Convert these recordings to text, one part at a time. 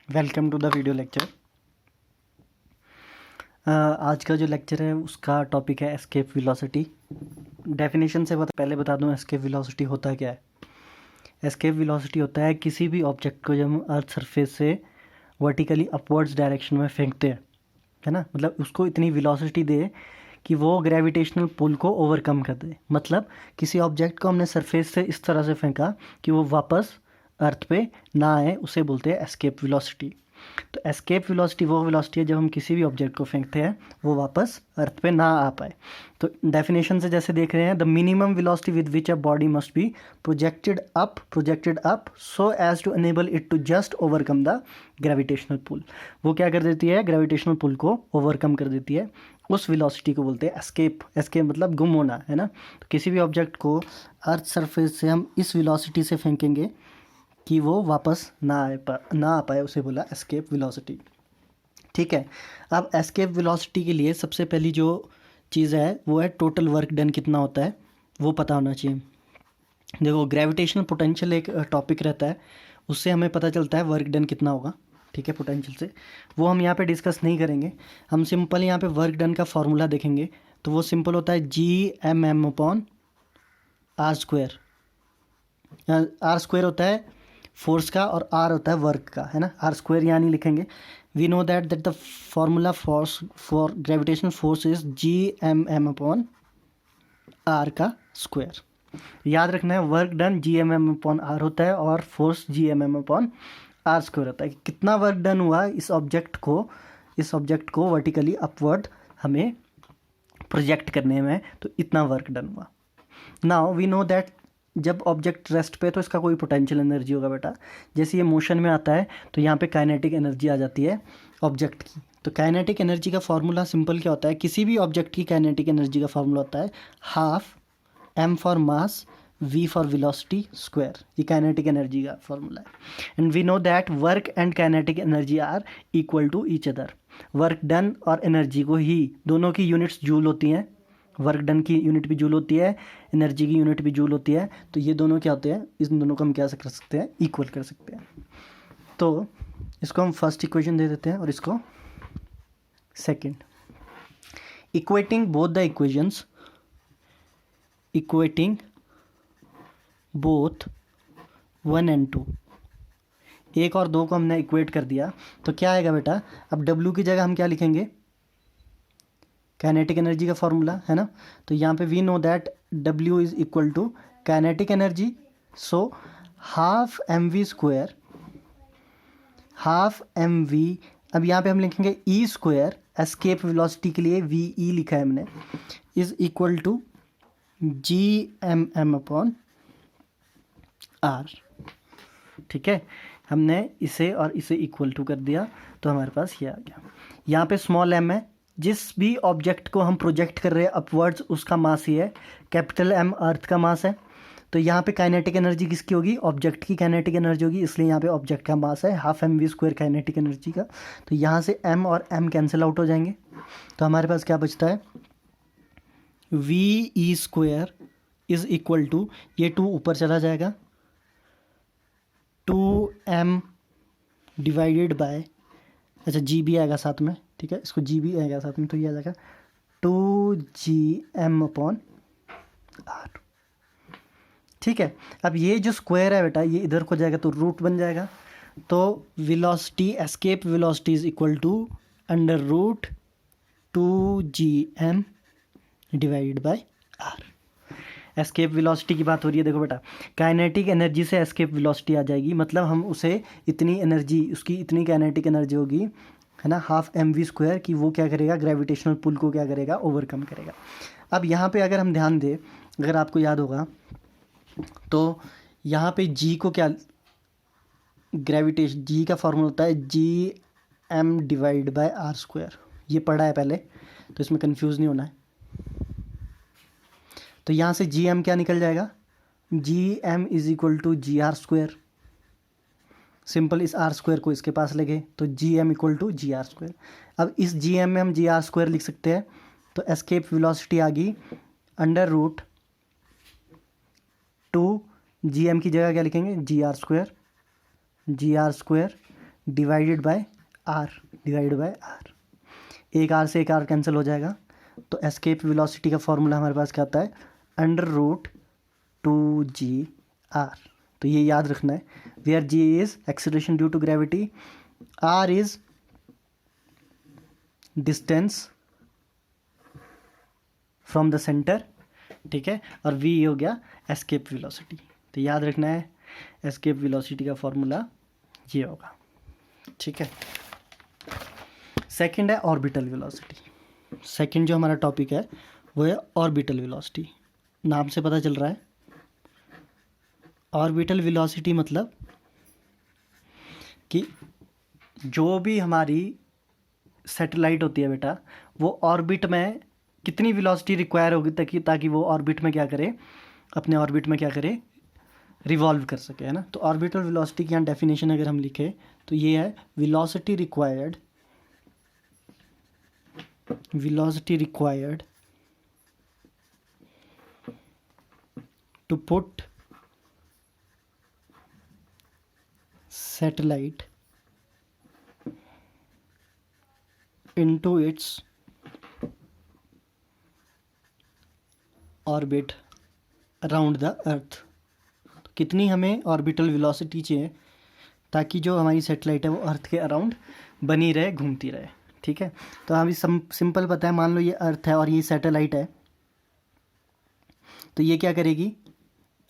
Welcome to the video lecture. आज का जो लेक्चर है उसका टॉपिक है एस्केप वेलोसिटी। डेफिनेशन से पहले बता दूं एस्केप वेलोसिटी होता क्या है। एस्केप वेलोसिटी होता है किसी भी ऑब्जेक्ट को जब हम अर्थ सरफेस से वर्टिकली अपवर्ड्स डायरेक्शन में फेंकते हैं, है ना। मतलब उसको इतनी वेलोसिटी दे कि वो ग्रेविटेशनल पुल को ओवरकम कर दे। मतलब किसी ऑब्जेक्ट को हमने सरफेस से इस तरह से फेंका कि वो वापस अर्थ पे ना आए, उसे बोलते हैं एस्केप वेलोसिटी। तो एस्केप वेलोसिटी वो वेलोसिटी है जब हम किसी भी ऑब्जेक्ट को फेंकते हैं वो वापस अर्थ पे ना आ पाए। तो डेफिनेशन से जैसे देख रहे हैं, the minimum velocity with which a body must be projected up so as to enable it to just overcome the gravitational pull. वो क्या कर देती है, ग्रेविटेशनल पुल को ओवरकम कर देती है। उस वेलोसिटी को बोलते हैं एस्केप। एस्केप मतलब गुम होना, है ना। तो किसी भी ऑब्जेक्ट को अर्थ सरफेस से हम इस वेलोसिटी से फेंकेंगे कि वो वापस ना आ पाए, उसे बोला एस्केप वेलोसिटी। ठीक है। अब एस्केप वेलोसिटी के लिए सबसे पहली जो चीज़ है वो है टोटल वर्क डन कितना होता है, वो पता होना चाहिए। देखो, ग्रेविटेशनल पोटेंशियल एक टॉपिक रहता है, उससे हमें पता चलता है वर्क डन कितना होगा। ठीक है, पोटेंशियल से वो हम यहाँ पे डिस्कस नहीं करेंगे। हम सिंपल यहाँ पे वर्क डन का फॉर्मूला देखेंगे। तो वो सिंपल होता है G m m/r²। r² होता है फोर्स का और r होता है वर्क का, है ना। r² यहाँ नहीं लिखेंगे। We know that the formula for gravitational force is G m m/r का स्क्वायर। याद रखना है, work done G m m/r होता है और फोर्स G m m/r² होता है। कितना वर्क डन हुआ इस ऑब्जेक्ट को वर्टिकली अपवर्ड हमें प्रोजेक्ट करने में, तो इतना वर्क डन हुआ। नाउ वी नो दैट जब ऑब्जेक्ट रेस्ट पे तो इसका कोई पोटेंशियल एनर्जी होगा बेटा। जैसे ये मोशन में आता है तो यहाँ पे काइनेटिक एनर्जी आ जाती है ऑब्जेक्ट की। तो काइनेटिक एनर्जी का फार्मूला सिंपल क्या होता है, किसी भी ऑब्जेक्ट की काइनेटिक एनर्जी का फार्मूला होता है half m for mass v for velocity square. ये काइनेटिक एनर्जी का फार्मूला है। And we know that work and kinetic energy are equal to each other. Work done और एनर्जी को ही दोनों की यूनिट्स जूल होती हैं। वर्क डन की यूनिट भी जूल होती है, एनर्जी की यूनिट भी जूल होती है। तो ये दोनों क्या होते हैं, इस दोनों को हम क्या कर सकते हैं, इक्वल कर सकते हैं। तो इसको हम फर्स्ट इक्वेशन दे देते हैं और इसको second. Equating both both 1 and 2, एक और दो को हमने इक्वेट कर दिया तो क्या आएगा बेटा। अब W की जगह हम क्या लिखेंगे, काइनेटिक एनर्जी का फॉर्मूला, है ना। तो यहाँ पे we know that W is equal to kinetic energy, so half mv², half mv। अब यहाँ पे हम लिखेंगे E², एस्केप वेलोसिटी के लिए VE लिखा है हमने, is equal to G m m/r। ठीक है, हमने इसे और इसे इक्वल टू कर दिया तो हमारे पास ये आ गया। यहाँ पे स्मॉल m है, जिस भी ऑब्जेक्ट को हम प्रोजेक्ट कर रहे हैं अपवर्ड्स उसका मास ही है। कैपिटल M अर्थ का मास है। तो यहाँ पे काइनेटिक एनर्जी किसकी होगी, ऑब्जेक्ट की काइनेटिक एनर्जी होगी, इसलिए यहाँ पे ऑब्जेक्ट का मास है हाफ mv² काइनेटिक एनर्जी का। तो यहाँ से m और m कैंसिल आउट हो जाएंगे। तो हमारे पास क्या बचता है, VE² इज इक्वल टू, ये 2 ऊपर चला जाएगा, 2m डिवाइडेड बाय, अच्छा जी भी आएगा साथ में, ठीक है, इसको जी भी आएगा साथ में, तो ये आ जाएगा 2Gm/r। ठीक है। अब ये जो स्क्वायर है बेटा ये इधर को जाएगा तो रूट बन जाएगा। तो velocity, escape velocity is equal to √2Gm divided by r। Escape velocity की बात हो रही है। देखो बेटा, काइनेटिक एनर्जी से एस्केप वेलोसिटी आ जाएगी, मतलब हम उसे इतनी एनर्जी, उसकी इतनी काइनेटिक एनर्जी होगी, है ना, हाफ mv² की, वो क्या करेगा, ग्रेविटेशनल पुल को क्या करेगा, ओवरकम करेगा। अब यहाँ पे अगर हम ध्यान दें, अगर आपको याद होगा तो यहाँ पे g को क्या, g का फॉर्मूला होता है Gm डिवाइड बाय r²। ये पढ़ा है पहले, तो इसमें कंफ्यूज नहीं होना है। तो यहाँ से Gm क्या निकल जाएगा, Gm is equal to GR²। Simple, इस r² को इसके पास लगे तो Gm इक्वल टू GR²। अब इस Gm में हम GR² लिख सकते हैं। तो एस्केप वेलोसिटी आ गई √2, Gm की जगह क्या लिखेंगे, GR² डिवाइडेड बाय आर, एक आर से एक आर कैंसिल हो जाएगा। तो एस्केप वेलोसिटी का फॉर्मूला हमारे पास क्या आता है, √2gr। तो ये याद रखना है, where g is acceleration due to gravity, r is distance from the centre, ठीक है, और v हो गया एस्केप वेलोसिटी। तो याद रखना है एस्केप वेलोसिटी का फॉर्मूला ये होगा, ठीक है। सेकंड है ऑर्बिटल वेलोसिटी। सेकंड जो हमारा टॉपिक है वो है ऑर्बिटल वेलोसिटी। नाम से पता चल रहा है ऑर्बिटल वेलोसिटी मतलब कि जो भी हमारी सैटेलाइट होती है बेटा, वो ऑर्बिट में कितनी वेलोसिटी रिक्वायर होगी ताकि वो ऑर्बिट में क्या करे, अपने ऑर्बिट में क्या करे, रिवॉल्व कर सके, है ना। तो ऑर्बिटल वेलोसिटी की यहाँ डेफिनेशन अगर हम लिखें तो ये है velocity required to put satellite into its orbit around the earth. कितनी हमें ऑर्बिटल वेलोसिटी चाहिए ताकि जो हमारी सैटेलाइट है वो अर्थ के अराउंड बनी रहे, घूमती रहे, ठीक है। तो अभी सिंपल पता है, मान लो ये अर्थ है और ये सैटेलाइट है, तो ये क्या करेगी,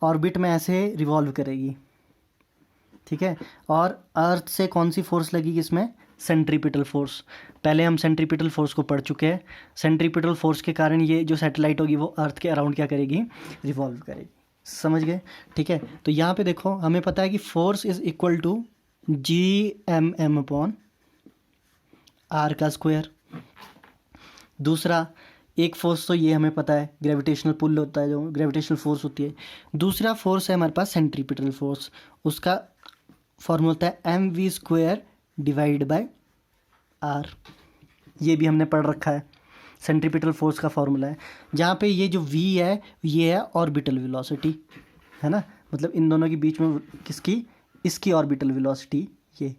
ऑर्बिट में ऐसे रिवॉल्व करेगी, ठीक है। और अर्थ से कौन सी फोर्स लगेगी इसमें, सेंट्रीपिटल फोर्स। पहले हम सेंट्रीपिटल फोर्स को पढ़ चुके हैं। सेंट्रीपिटल फोर्स के कारण ये जो सैटेलाइट होगी वो अर्थ के अराउंड क्या करेगी, रिवॉल्व करेगी, समझ गए, ठीक है। तो यहाँ पे देखो हमें पता है कि force is equal to GMM upon R का स्क्वायर। दूसरा एक फोर्स तो ये हमें पता है ग्रेविटेशनल पुल होता है, जो ग्रेविटेशनल फोर्स होती है। दूसरा फोर्स है हमारे पास सेंट्रीपिटल फोर्स, उसका फॉर्मूला होता है mv² डिवाइड बाय आर। ये भी हमने पढ़ रखा है, सेंट्रीपिटल फोर्स का फॉर्मूला है। जहाँ पे ये जो v है ये है ऑर्बिटल वेलोसिटी, है ना, मतलब इन दोनों के बीच में किसकी, इसकी ऑर्बिटल वेलोसिटी, ये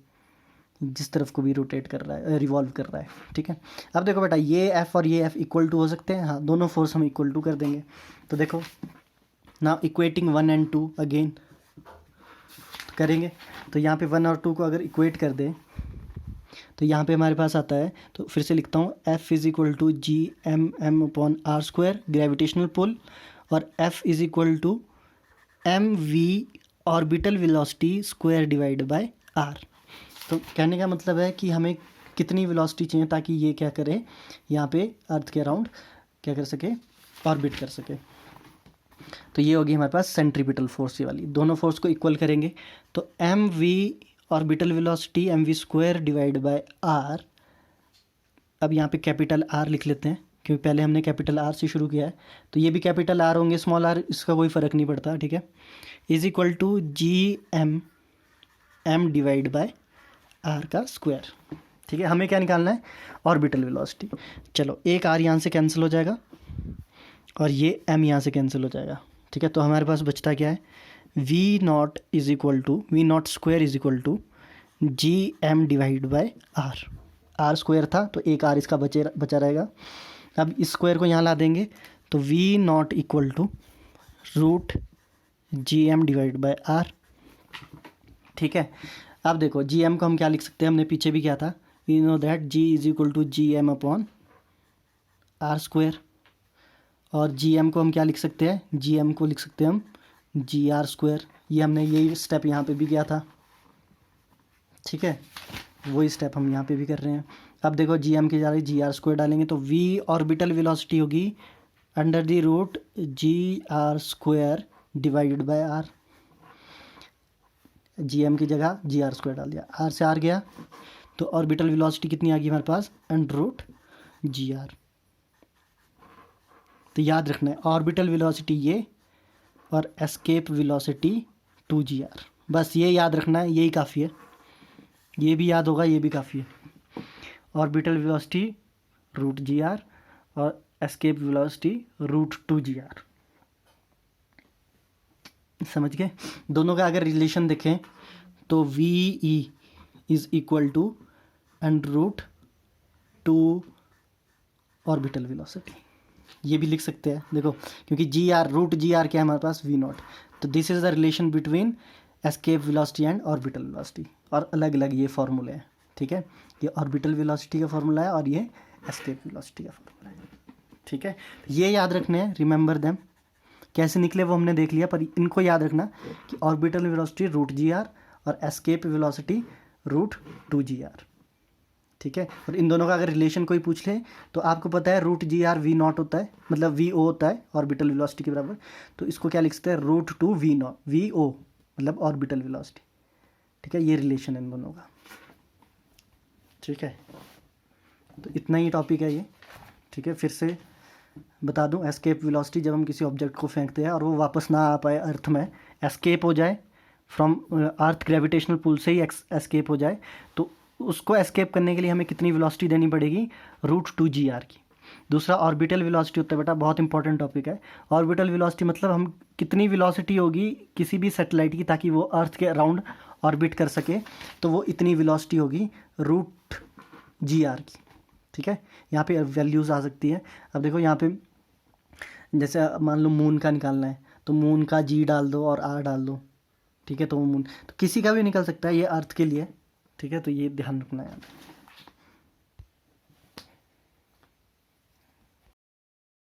जिस तरफ को भी रोटेट कर रहा है, रिवॉल्व कर रहा है, ठीक है। अब देखो बेटा ये f और ये f इक्वल टू हो सकते हैं, हाँ, दोनों फोर्स हम इक्वल टू कर देंगे। तो देखो नाउ इक्वेटिंग 1 and 2 अगेन करेंगे, तो यहाँ पे 1 और 2 को अगर इक्वेट कर दें तो यहाँ पे हमारे पास आता है, तो फिर से लिखता हूँ F is equal to GMM upon R square gravitational pull, और F is equal to MV orbital velocity square divide by R. तो कहने का मतलब है कि हमें कितनी वेलोसिटी चाहिए ताकि ये क्या करे, यहाँ पे अर्थ के अराउंड क्या कर सके, ऑर्बिट कर सके। तो ये होगी हमारे पास सेंट्रीपिटल फोर्स, ये वाली। दोनों फोर्स को इक्वल करेंगे तो MV orbital velocity MV² divide by R. अब यहाँ पे कैपिटल R लिख लेते हैं क्योंकि पहले हमने कैपिटल R से शुरू किया है, तो ये भी कैपिटल R होंगे, स्मॉल r इसका कोई फ़र्क नहीं पड़ता, ठीक है। Is equal to GMM divide by R का स्क्वायर, ठीक है। हमें क्या निकालना है, ऑर्बिटल वेलोसिटी। चलो एक r यहाँ से कैंसिल हो जाएगा और ये m यहाँ से कैंसिल हो जाएगा, ठीक है। तो हमारे पास बचता क्या है, V0 is equal to V0 square is equal to GM divide by R square था तो एक R इसका बचा रहेगा। अब इस स्क्वायर को यहाँ ला देंगे तो V0 equal to √GM divide by R, ठीक है। अब देखो GM को हम क्या लिख सकते हैं, हमने पीछे भी किया था, we know that G is equal to GM upon R square. और GM को हम क्या लिख सकते हैं, GM को लिख सकते हैं हम GR स्क्वायर। ये हमने यही स्टेप यहाँ पे भी किया था, ठीक है, वही स्टेप हम यहाँ पे भी कर रहे हैं। अब देखो GM की जगह GR स्क्वायर डालेंगे तो V ऑर्बिटल वेलोसिटी होगी √GR square divided by R। GM की जगह GR स्क्वायर डाल दिया, R से R गया तो ऑर्बिटल वेलोसिटी कितनी आ गई हमारे पास, √GR। तो याद रखना है ऑर्बिटल वेलोसिटी ये और एस्केप वेलोसिटी 2GR, बस ये याद रखना है, यही काफ़ी है। ये भी याद होगा, ये भी काफ़ी है। ऑर्बिटल वेलोसिटी √GR और एस्केप वेलोसिटी √2GR, समझ गए। दोनों का अगर रिलेशन देखें तो VE is equal to under root two orbital velocity. ये भी लिख सकते हैं देखो, क्योंकि जी आर रूट जी आर क्या है हमारे पास, वी नॉट। तो this is the relation between escape velocity and orbital velocity. और अलग अलग ये फॉर्मूले हैं, ठीक है। ये ऑर्बिटल वेलोसिटी का फॉर्मूला है और ये एस्केप वेलोसिटी का फॉर्मूला है, ठीक है। ये याद रखने हैं, रिमेंबर देम। कैसे निकले वो हमने देख लिया, पर इनको याद रखना कि ऑर्बिटल वेलोसिटी रूट जी आर और escape velocity root two g r, ठीक है। और इन दोनों का अगर रिलेशन कोई पूछ ले तो आपको पता है रूट जी आर वी नॉट होता है, मतलब वी ओ होता है ऑर्बिटल वेलोसिटी के बराबर। तो इसको क्या लिख सकते हैं, root two V naught, V O मतलब ऑर्बिटल वेलोसिटी, ठीक है। ये रिलेशन है इन दोनों का, ठीक है। तो इतना ही टॉपिक है ये, ठीक है। फिर से बता दूं, एस्केप वेलोसिटी जब हम किसी ऑब्जेक्ट को फेंकते हैं और वो वापस ना आ पाए अर्थ में, एस्केप हो जाए फ्रॉम अर्थ ग्रेविटेशनल पुल से ही एस्केप हो जाए, तो उसको एस्केप करने के लिए हमें कितनी वेलोसिटी देनी पड़ेगी, रूट टू जी आर की। दूसरा ऑर्बिटल वेलोसिटी होता है बेटा, बहुत इंपॉर्टेंट टॉपिक है। ऑर्बिटल वेलोसिटी मतलब हम कितनी वेलोसिटी होगी किसी भी सैटेलाइट की ताकि वो अर्थ के अराउंड ऑर्बिट कर सके, तो वो इतनी वेलोसिटी होगी रूट जी आर की, ठीक है। यहाँ पे वैल्यूज़ आ सकती है। अब देखो यहाँ पे जैसे मान लो मून का निकालना है, तो मून का जी डाल दो और आर डाल दो, ठीक है। तो वो मून तो किसी का भी निकल सकता है, ये अर्थ के लिए, ठीक है। तो ये ध्यान रखना है।